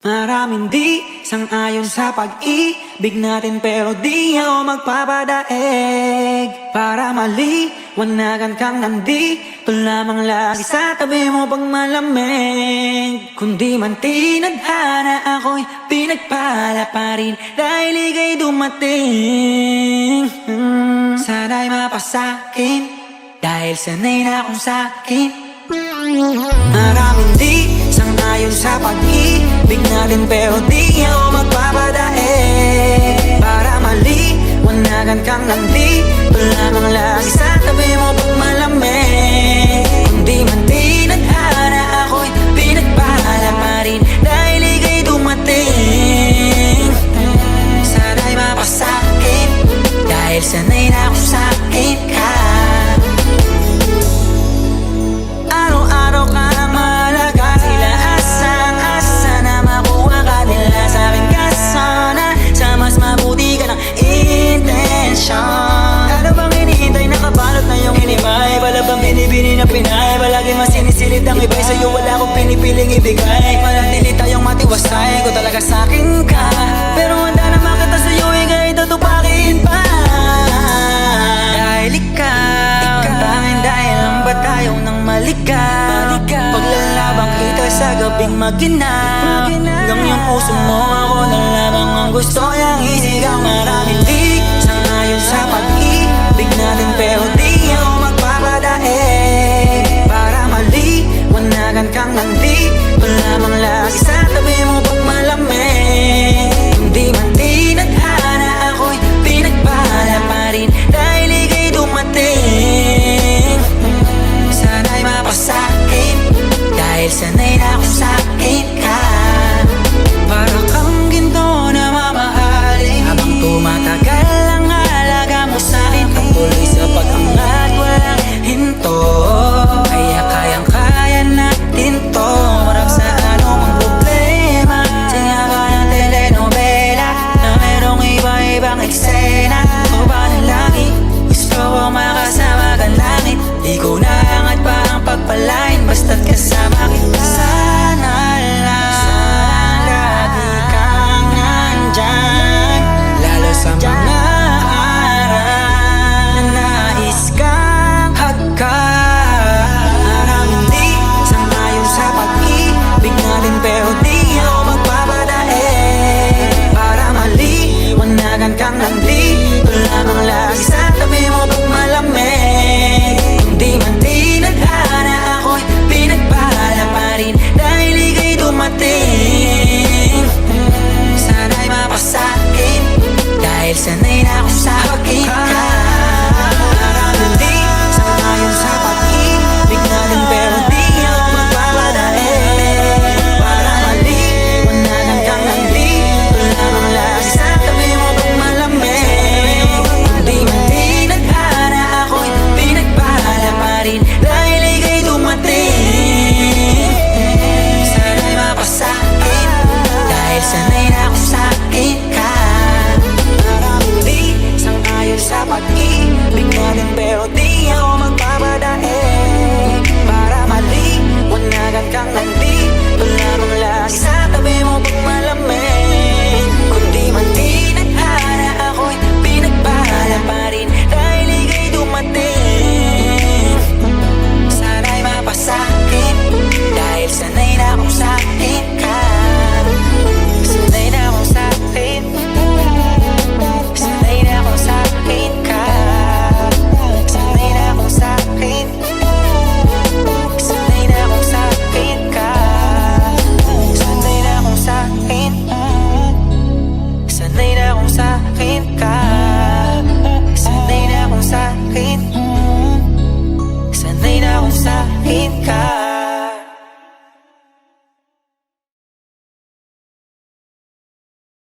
Maraming di sang-ayon sa pag-ibig natin, pero di ako magpapadaig. Para maliwanagan kang nandito lamang lagi sa tabi mo pag malamig. Kundi man tinadhana ako'y pinagpala pa rin dahil ika'y dumating. Sana'y mapasakin dahil sanay na akong sakin. Maraming di sang-ayon sa pag-ibig natin, pero di ako magpapadaig. Para maliwanagan kang nandito lamang lagi sa tabi mo pag malamig. Kundi man tinadhana ako'y pinagpala pa rin dahil ika'y dumating. Sana'y mapasakin dahil sanay na akong sakin ka. Araw-araw ka malaga, sila asang-asa na makuha ka nila sa akin ka sana. Sa mas mabuti ka ng intensyon. Ano bang hinihintay, nakabalot na yung hinimay? Wala bang binibini na pinay? Palagi mas sinisilid ang iba'y sa'yo wala akong pinipiling ibigay. Manatili tayong matiwasay, ko talaga sa'kin ka. Pero handa na makita sa'yo, ika'y tutupakin pa. Dahil ikaw, tanging dahil lang ba tayo nang maligaw? Paglalabang kita sa gabing maginaw, hanggang yung puso mo ako na lamang ang gusto niyang isigaw. Maraming di sang-ayon sa pag-ibig natin, pero